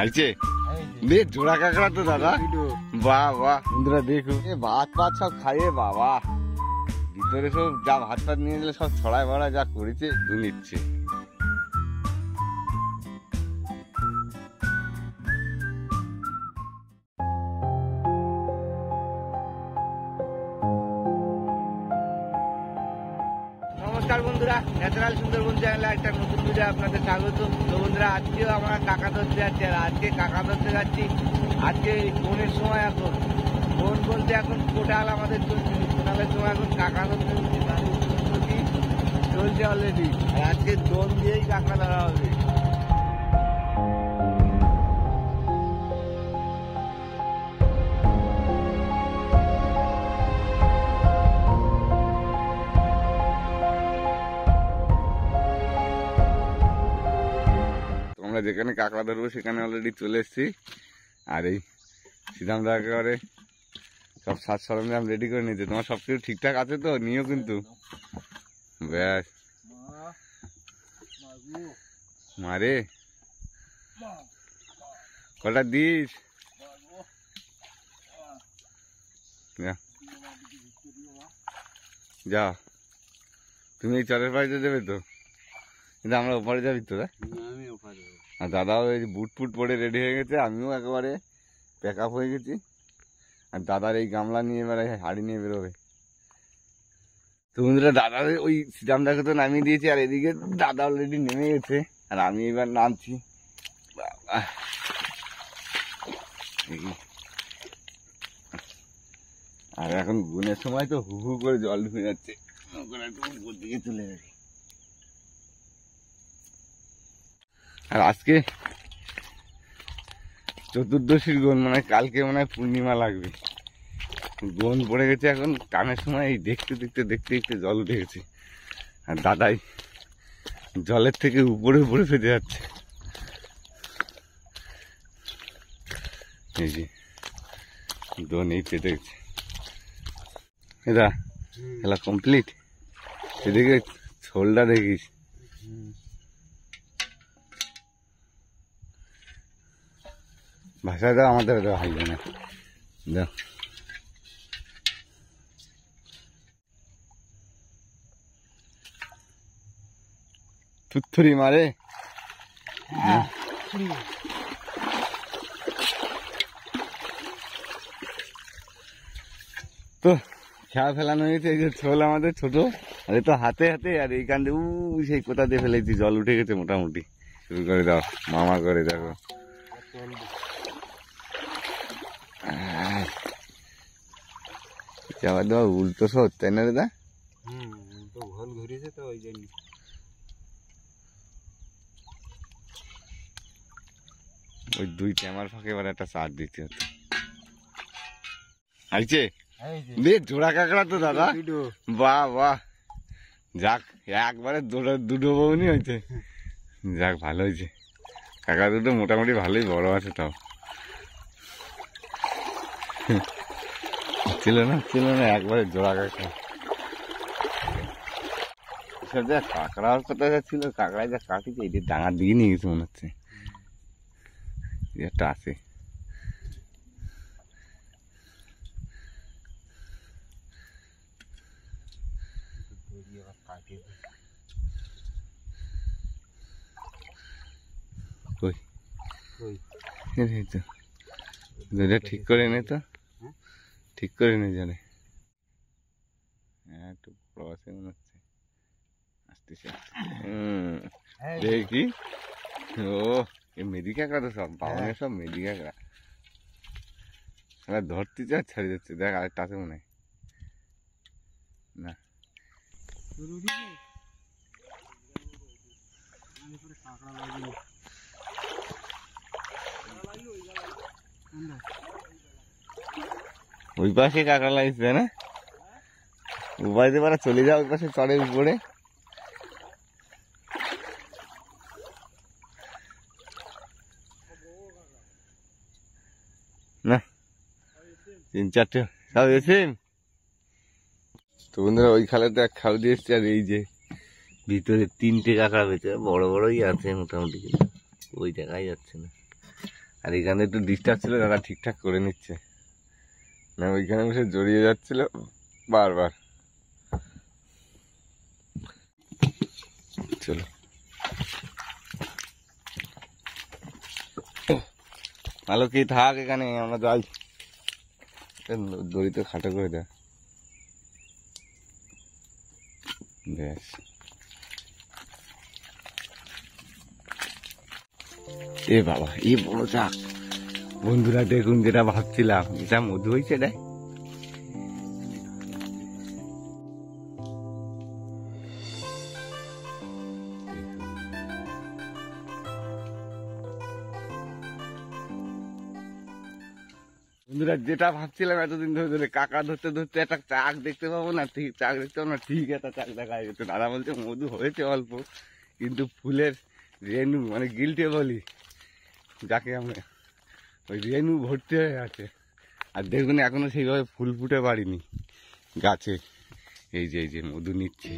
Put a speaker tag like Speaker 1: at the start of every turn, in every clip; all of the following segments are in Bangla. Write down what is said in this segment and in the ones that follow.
Speaker 1: আইছে বে জোড়া কাঁকড়া তো দাদা, বাহ বাহ। বন্ধুরা দেখো ভাত পাত সব খাইয়ে বাবা, ভিতরে সব যা ভাত পাত নিয়ে গেলে সব ছড়ায় ভরা যা করেছে নিচ্ছে। নমস্কার বন্ধুরা, ন্যাচারাল সুন্দরবন চ্যানেলে একটা নতুন ভিডিও আপনাদের স্বাগত। তো বন্ধুরা আজকেও আমরা কাকা ধরতে যাচ্ছি, আর আজকে কাকা ধরতে যাচ্ছি আজকে বনের সময়। এখন বন বলতে এখন কোটাল আমাদের চলছে, কোটালের সময় এখন কাকা ধরতে চলছে অলরেডি, আর আজকে দোন দিয়েই কাঁকড়া ধরা হবে। আমরা যেখানে কাঁকড়া ধরবো সেখানে অলরেডি চলে এসেছি, আর এই সিদ্ধান্ত একেবারে সব সাজ সরঞ্জাম রেডি করে নিয়েছে। তোমার সব কিছু ঠিকঠাক আছে তো? নিও কিন্তু। ব্যাস মারে কটা দিস, যা তুমি এই চরের বাড়িতে দেবে তো, কিন্তু আমরা ওপারে যাবি তো। আর দাদাও এই বুট ফুট পরে রেডি হয়ে গেছে, আমিও একেবারে প্যাক আপ হয়ে গেছি। আর দাদার এই গামলা নিয়ে এবারে হাড়ি নিয়ে বেরোবে। তো বন্ধুরা দাদার ওই সিদামদাকে তো নামিয়ে দিয়েছি, আর এদিকে দাদা অলরেডি নেমে গেছে, আর আমি এবার নামছি। আর এখন গুনের সময় তো হু হু করে জল ঢুকে যাচ্ছে, উপর দিকে চলে যাবে। আর আজকে চতুর্দশীর গোন, মানে কালকে মনে হয় পূর্ণিমা লাগবে। গোন পড়ে গেছে এখন টানের সময়, এই দেখতে দেখতে দেখতে দেখতে জল উঠে গেছে, আর দাদাই জলের থেকে উপরে উপরে ফেটে যাচ্ছে। এই যে দোন এই ফেটে গেছে, এটা খেলা কমপ্লিট। এদিকে ছোলটা দেখিস, ভাষাটা আমাদের এটা হয় না। দেখ থুথুরি মারে। তো খেয়া ফেলানো হয়েছে, এই যে ছোল আমাদের ছোট, আর তো হাতে হাতে, আর এই কান্দে সেই কোথা দিয়ে ফেলেছি, জল উঠে গেছে মোটামুটি। শুরু করে দাও মামা করে, দেখো আবার দেওয়া উল্টো সত, তাই না দাদা? ঘোল ঘুরিয়েছে তো ওই জন্য। ওই দুই ক্যামার ফাঁকে এবার একটা চার দিতে হতো। আইছে বেশ জোড়া কাঁকড়া তো দাদা, বাহ বাহ। যাক একবারে দুটো বউনি হয়েছে, যাক ভালো হয়েছে। কাঁকড়া দুটো মোটামুটি ভালোই বড় আছে, তাও ছিল না একবারে জোড়া কাঁকড়া। সব যা কাঁকড়ার কথা যা ছিল, কাঁকড়ায় যা কাটিছে, এই ডাঙার দিকে নিয়ে গেছে মনে হচ্ছে। একটা আছে, ঠিক করে নে তো, ঠিক করে নে জানে। হ্যাঁ একটু বড় আছে মনে হচ্ছে, আসতেছে। দেখি ও মেদি কাঁকড়া তো, সব বাউনের সব মেদি কাঁকড়া। ধরতে যা ছাড়ে যাচ্ছে, দেখ আরেকটা আছে মনে হয় না। ওই পাশে কাঁকড়া লাগছে না, ওই পাশে পারা চলে যাও, ওই পাশে চড়ের উপরে। না তিন চারটে সব এসে। তো বন্ধুরা ওই খালেতে এক খাল দিয়ে এসছে, আর এই যে ভিতরে তিনটে কাঁকড়া পেয়েছে, বড় বড়ই আছে মোটামুটি, ওই দেখাই যাচ্ছে না। আর এখানে একটু ডিস্টার্ব ছিল, দাদা ঠিকঠাক করে নিচ্ছে, না ওইখানে বসে জড়িয়ে যাচ্ছিল বারবার। চলো ভালো কি থাক এখানে, আমরা যাই। দড়িতে খাটো করে দেয় ব্যাস। এ বাবা এই বড় চাক, বন্ধুরা দেখুন যেটা ভাবছিলাম, এটা মধু হয়েছে রে। বন্ধুরা যেটা ভাবছিলাম এতদিন ধরে ধরে, কাকা ধরতে ধরতে একটা চাক দেখতে পাবো না, ঠিক চাক দেখতে পাবো না, ঠিক একটা চাক দেখা গেছে। দাদা বলছে মধু হয়েছে অল্প, কিন্তু ফুলের রেণু মানে গিলটে বলি যাকে আমরা, ওই রেণু ভর্তি হয়ে আছে। আর দেখবেন এখনো সেইভাবে ফুল ফুটে পারিনি গাছে। এই যে মধু নিচ্ছে,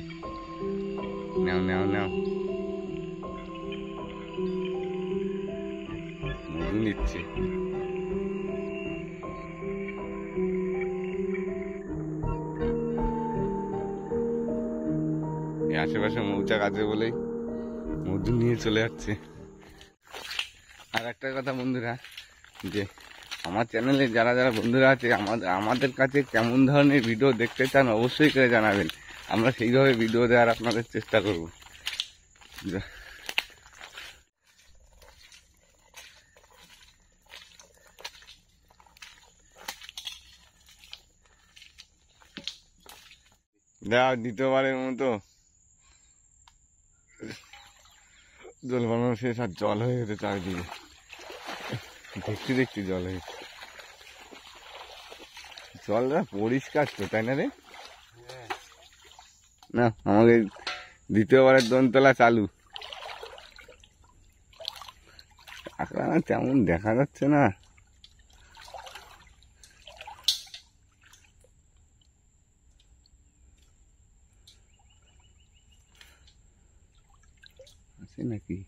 Speaker 1: নাও নাও নাও, মধু নিচ্ছে। আশেপাশে মৌচাক আছে বলেই মধু নিয়ে চলে যাচ্ছে। আর একটা কথা বন্ধুরা, যে আমার চ্যানেলে যারা যারা বন্ধুরা আছে, আমাদের কাছে কেমন ধরনের ভিডিও দেখতে চান অবশ্যই করে জানাবেন, আমরা সেইভাবে ভিডিও দেওয়ার আপনাদের চেষ্টা করব। দেখ দ্বিতীয়বারের মতো জল বানানো শেষ, আর জল হয়ে গেছে চারিদিকে, দেখতে দেখতে জল হয়ে গেছে। জলটা পরিষ্কার তো, তাই না রে? না আমাকে দ্বিতীয়বারের দোনতলা চালু। কাঁকড়া না তেমন দেখা যাচ্ছে না, আছে নাকি?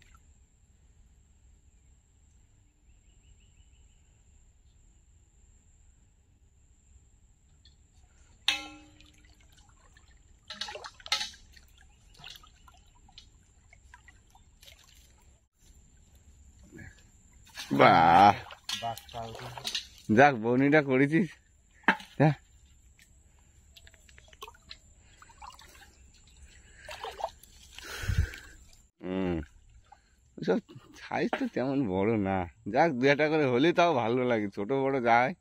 Speaker 1: বাহ যাক বনিটা করেছিস, হ্যাঁ সব সাইজ তো তেমন বড় না, যাক দু একটা করে হলে তাও ভালো লাগে, ছোট বড় যায়।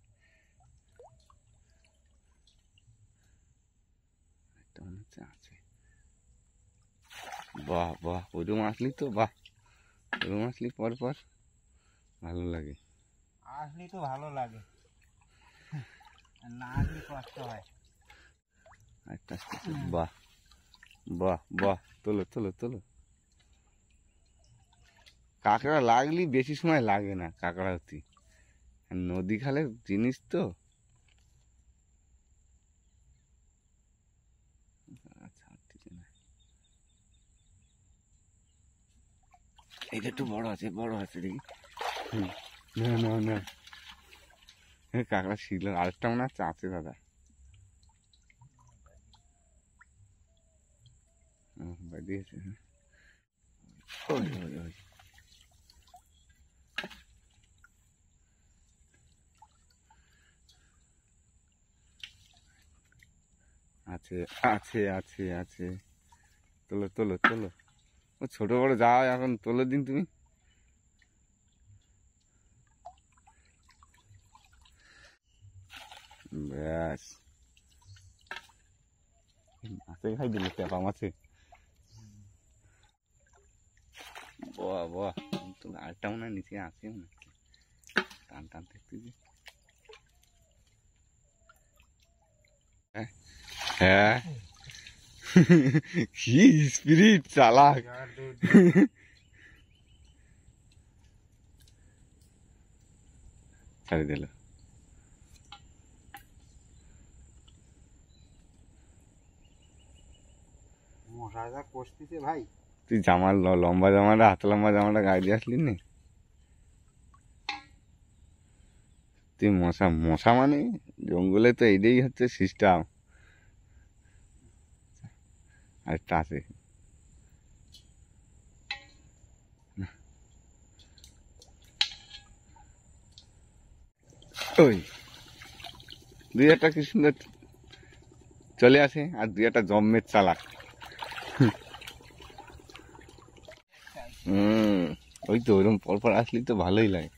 Speaker 1: আছে বাহ বাহ, ওরকম আসলি তো বাহ, ওরকম আসলি পর পর ভালো লাগে,
Speaker 2: আসলি তো ভালো লাগে, না আসলে কষ্ট হয়।
Speaker 1: একটা বাহ বাহ বাহ, তোলো তোলো তোলো। কাঁকড়া লাগলি বেশি সময় লাগে না কাঁকড়া হতি, নদী খালের জিনিস তো। এটা একটু বড় আছে, বড় আছে দেখি। না না না, কাঁকড়া ছিল, আরেকটা মনে হচ্ছে আছে দাদা। দিয়েছে আছে আছে আছে আছে, তোলো তোলো তোলো। ও ছোট বড় যাও এখন তোলো দিন তুমি। ব্যাস মাছে খাই দিল, পেঁপা মাছে। বাহ বাহ, তো আরেকটা মনে হয় নিচে আছে, মনে হচ্ছে টান টান দেখতেছি। হ্যাঁ কি স্পিরিট চালাক, ছাড়ি দিল।
Speaker 2: মশাটা কষতেছে ভাই।
Speaker 1: তুই জামা লম্বা জামাটা, হাত লম্বা জামাটা গায়ে দিয়ে আসলি না? তুই মশা মশা মানে জঙ্গলে তো এইটাই হচ্ছে সিস্টেম। আরেকটা আছে, ওই দুই একটা কি সুন্দর চলে আসে, আর দুই একটা জম্মের চালাক। ওই তো ওরকম পরপর আসলে তো ভালোই লাগে।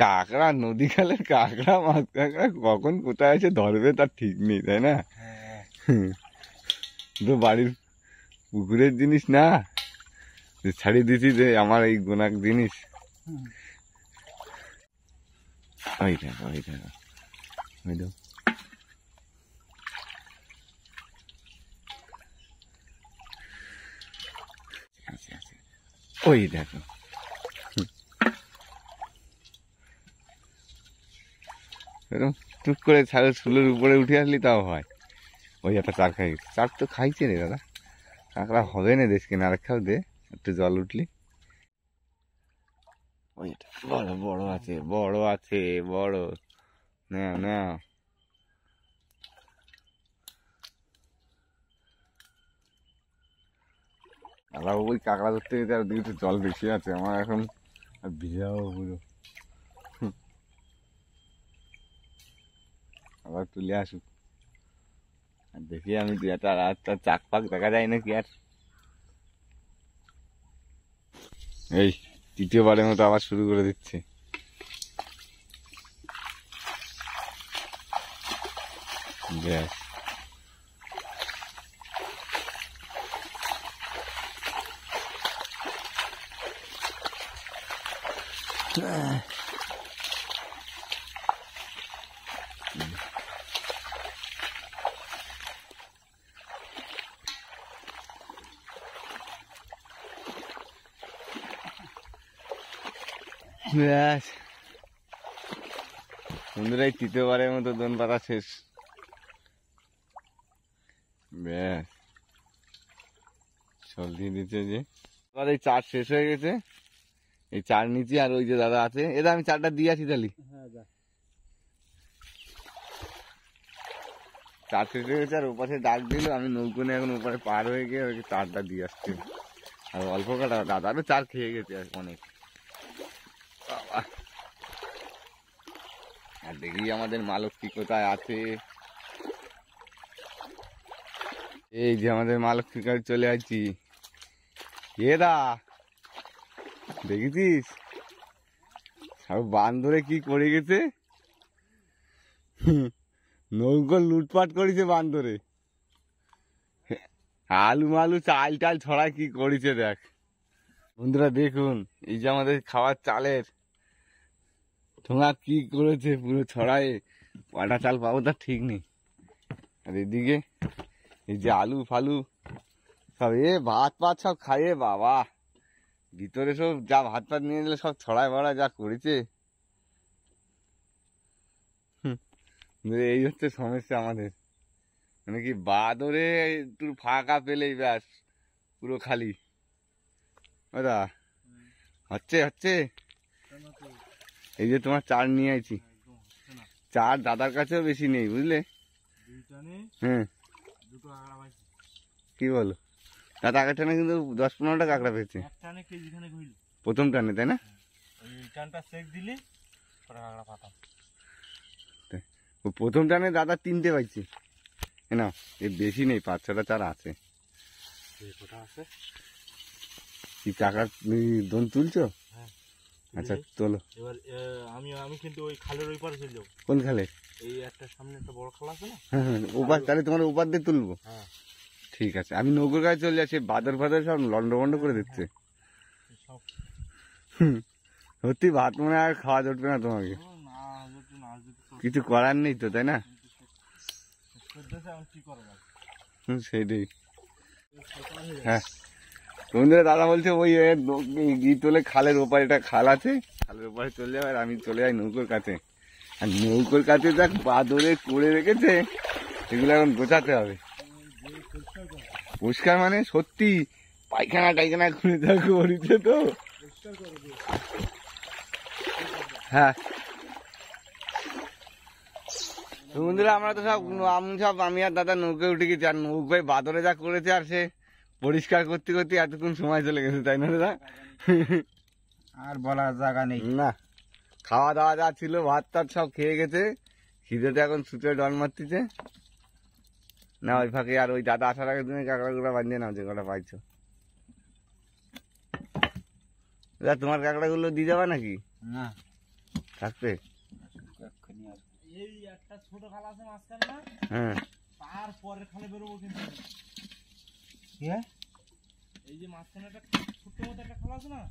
Speaker 1: কাঁকড়া, নদী খালের কাঁকড়া, মাছ কাঁকড়া কখন কোথায় এসে ধরবে তার ঠিক নেই, তাই না? তো বাড়ির পুকুরের জিনিস না, ছাড়িয়ে দিছি যে আমার এই গোনাক জিনিস। ওই দেখো ওই দেখো ওই দেখো, ওই দেখো এরকম টুক করে চুলের উপরে উঠে আসলি তাও হয়। ওই একটা চার খাই, চার তো খাইছে রে দাদা, কাঁকড়া হবে না দেশ কিনা, আরেক খাও দে, একটু জল উঠলি। ওই এটা বড় বড় আছে, বড় আছে, বড়, নাও নাও। আবার ওই কাঁকড়া ধরতে গেছে, আর দিকে তো জল বেশি আছে, আমার এখন ভিজাও পুরো। আবার তুলে আসুক, আর দেখি আমি দু একটা রাতটা চাক পাক দেখা যায় নাকি। আর এই তৃতীয়বারের মতো আবার শুরু করে দিচ্ছে। ব্যাস, ব্যাস বন্ধুরা, এই তৃতীয়বারের মতো দোন পাতা শেষ। ব্যাস সব দিয়ে দিচ্ছে যে, এবার এই চার শেষ হয়ে গেছে, এই চার নিচে। আর ওই যে দাদা আছে, এটা আমি চারটা দিয়ে আছি তাহলে। চার শেষ হয়ে গেছে, আর ওপাশে ডাক দিল, আমি নৌকো নিয়ে এখন ওপারে পার হয়ে গিয়ে ওই চারটা দিয়ে আসছি। আর অল্প কাটা দাদারও চার খেয়ে গেছে অনেক। আর দেখি আমাদের মালক্ষী কোথায় আছে। এই যে আমাদের মালক্ষীর কাছে চলে আসছি। এ দা দেখেছিস সব বান্দরে কি করে গেছে, নৌকো লুটপাট করেছে বান্দরে, আলু মালু চাল টাল ছড়ায় কি করেছে দেখ। বন্ধুরা দেখুন, এই যে আমাদের খাওয়ার চালের ঠোঙা কি করেছে, পুরো ছড়ায়, কটা চাল পাবো তার ঠিক নেই। আর এদিকে এই যে আলু ফালু সব, ভাত পাত সব খাইয়ে বাবা, ভিতরে সব যা ভাত পাত নিয়ে গেলে সব ছড়ায় বড়া যা করেছে। এই হচ্ছে সমস্যা আমাদের, মানে কি বাদরে একটু ফাঁকা পেলেই ব্যাস পুরো খালি। ওরা হচ্ছে হচ্ছে এই যে তোমার চার নিয়ে আইছি, চার দাদার কাছেও বেশি নেই বুঝলে। হ্যাঁ কি বলো, দাদা আগের টানে কিন্তু 10-15টা কাঁকড়া পেয়েছে প্রথম টানে, তাই না? প্রথম টানে দাদা 3টে পাইছি না, এর বেশি নেই, 5-6টা চার আছে। কি কাঁকড়া দোন তুলছো? আচ্ছা তোলো।
Speaker 2: এবার আমি কিন্তু ওই খালের ওই পারে চলে যাবো।
Speaker 1: কোন খালে?
Speaker 2: এই একটা সামনে একটা বড় খাল আছে না?
Speaker 1: হ্যাঁ ওপার, তাহলে তোমার ওপার দিয়ে তুলবো।
Speaker 2: হ্যাঁ
Speaker 1: ঠিক আছে, আমি নৌকোর কাছে চলে যাচ্ছি, বাদর ফাদর সব লন্ড বন্ড করে দিচ্ছে। সত্যি ভাত মনে আর খাওয়া জুটবে না তোমাকে, কিছু করার নেই তো, তাই না? সেটাই। হ্যাঁ বন্ধুরা, দাদা বলছে ওই তোলে খালের ওপারে, একটা খাল আছে, খালের ওপারে চলে যাবে, আর আমি চলে যাই নৌকোর কাছে। আর নৌকোর কাছে দেখ বাদরে করে রেখেছে, এগুলো এখন গোছাতে হবে। পরিষ্কার মানে সত্যি পায়খানা টাইখানা করে যা করেছে তো। হ্যাঁ তো বন্ধুরা আমরা তো আমি আর দাদা নৌকায় উঠে গেছি, আর নৌকায় বাদরে যা করেছে আর সে পরিষ্কার করতে করতে এতক্ষণ সময় চলে গেছে, তাই না দাদা?
Speaker 3: আর বলার জায়গা নেই।
Speaker 1: না, খাওয়া দাওয়া যা ছিল ভাত টাত সব খেয়ে গেছে, খিদেতে এখন সুচে ডন মারতেছে না। ওই ফাঁকে আর ওই দাদা আসার আগে তুমি কাঁকড়াগুলো বাঁধিয়ে নাও যে কটা পাইছো। দাদা তোমার কাঁকড়াগুলো দিয়ে যাবা নাকি?
Speaker 3: না
Speaker 1: থাকবে।
Speaker 2: এই একটা ছোট খাল আছে মাঝখানে না,
Speaker 1: হ্যাঁ,
Speaker 2: তারপরে খালে বেরোবো কিন্তু। এই যে মাঝখানে একটা ছোট্ট মতো একটা খাল আছে না,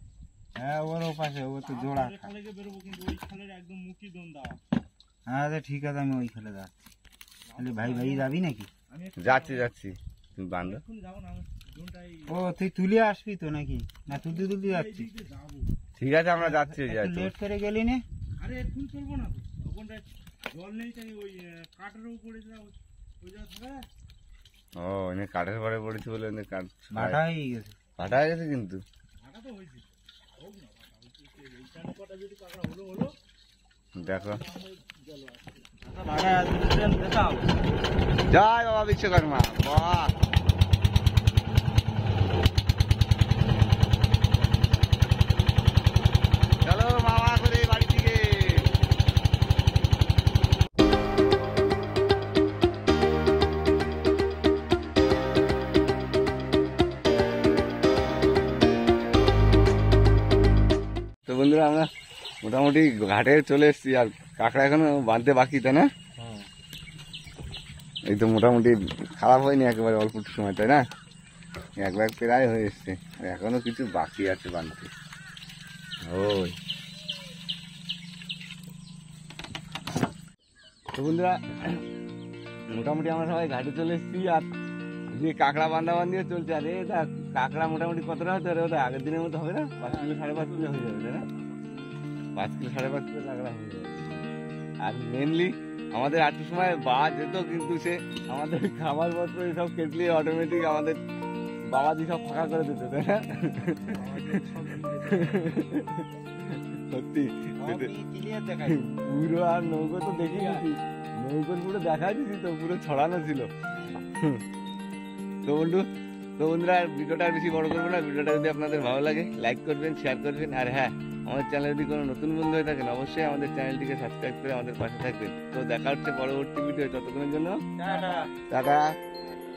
Speaker 3: হ্যাঁ ওর পাশে, ও তো জোড়া।
Speaker 2: তারপরে খালে গিয়ে বেরোবো কিন্তু, ওই খালের একদম মুখি দোন দেওয়া।
Speaker 3: হ্যাঁ ঠিক আছে, আমি ওই খেলে যাচ্ছি। তাহলে ভাই যাবি নাকি?
Speaker 2: আমি
Speaker 1: যাচ্ছি তুমি বান্ধব।
Speaker 2: এক্ষুনি যাবো না, আমি দোনটাই
Speaker 3: ও তুই তুলে আসবি তো নাকি? না তুলতে যাচ্ছি?
Speaker 2: যাবো।
Speaker 1: ঠিক আছে আমরা যাচ্ছি।
Speaker 3: লেট করে গেলি না?
Speaker 2: আরে এক্ষুনি চলবো না তো, ওখানটায় জল নেই, তাই ওই কাঠের উপর পড়েছে ওই জায়গা।
Speaker 1: ও এনে কাঠের পরে পড়েছে বলে কাঠ
Speaker 3: বাটা হয়ে গেছে।
Speaker 1: কাটা হয়ে গেছে কিন্তু।
Speaker 2: ভাটা তো হয়েছে, হোক না ভাটা হয়েছে, এইখানে কটা যদি কাঁকড়া হলো
Speaker 1: দেখো,
Speaker 3: বাটা যেতে হবে।
Speaker 1: জয় বাবা বিশ্বকর্মা। বাহ, চলো মামা করে বাড়ি থেকে। তো বন্ধুরা আমরা মোটামুটি ঘাটে চলে এসেছি, আর কাঁকড়া এখনো বাঁধতে বাকি, তাই না? এই তো মোটামুটি খারাপ হয়নি একেবারে, অল্প সময়, তাই না? এক ব্যাগ প্রায় হয়ে এসছে, আর এখনো কিছু বাকি আছে বাঁধতে। ওই তো বন্ধুরা মোটামুটি আমরা সবাই ঘাটে চলে এসেছি, আর যে কাঁকড়া বান্ধাবান্ধিও চলছে। আর এটা কাঁকড়া মোটামুটি কতটা হতে পারে? ওটা আগের দিনের মতো হবে না? 5 কিলো 5.5 কিলো হয়ে যাবে, তাই না? 5 কিলো 5.5 কিলো কাঁকড়া হয়ে যাবে। আর মেনলি আমাদের একটু সময় বাদ যেত, কিন্তু সে আমাদের খাবার পত্র সব কেটলি অটোমেটিক আমাদের বাবাজি সব ফাঁকা করে দিত, তাই না? সত্যি পুরো, আর নৌকো তো দেখি নৌকোর পুরো দেখা দিছি তো, পুরো ছড়ানো ছিল। তো বন্ধুরা ভিডিওটা আর বেশি বড় করবো না। ভিডিওটা যদি আপনাদের ভালো লাগে লাইক করবেন, শেয়ার করবেন, আর হ্যাঁ আমাদের চ্যানেলে যদি কোনো নতুন বন্ধু হয়ে থাকেন অবশ্যই আমাদের চ্যানেলটিকে সাবস্ক্রাইব করে আমাদের পাশে থাকবেন। তো দেখা হচ্ছে পরবর্তী ভিডিও, ততক্ষণের জন্য টাটা।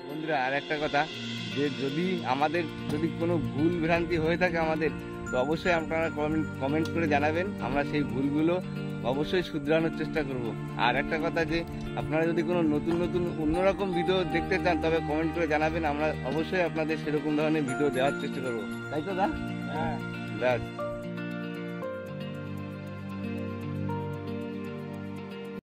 Speaker 1: বন্ধুরা আর একটা কথা, যে যদি কোনো ভুল ভ্রান্তি হয়ে থাকে আমাদের, তো অবশ্যই আপনারা কমেন্ট করে জানাবেন, আমরা সেই ভুলগুলো অবশ্যই শুধরানোর চেষ্টা করব। আর একটা কথা, যে আপনারা যদি কোনো নতুন অন্যরকম ভিডিও দেখতে চান তবে কমেন্ট করে জানাবেন, আমরা অবশ্যই আপনাদের সেরকম ধরনের ভিডিও দেওয়ার চেষ্টা করবো, তাই তো দা?
Speaker 3: হ্যাঁ
Speaker 1: ব্যাস।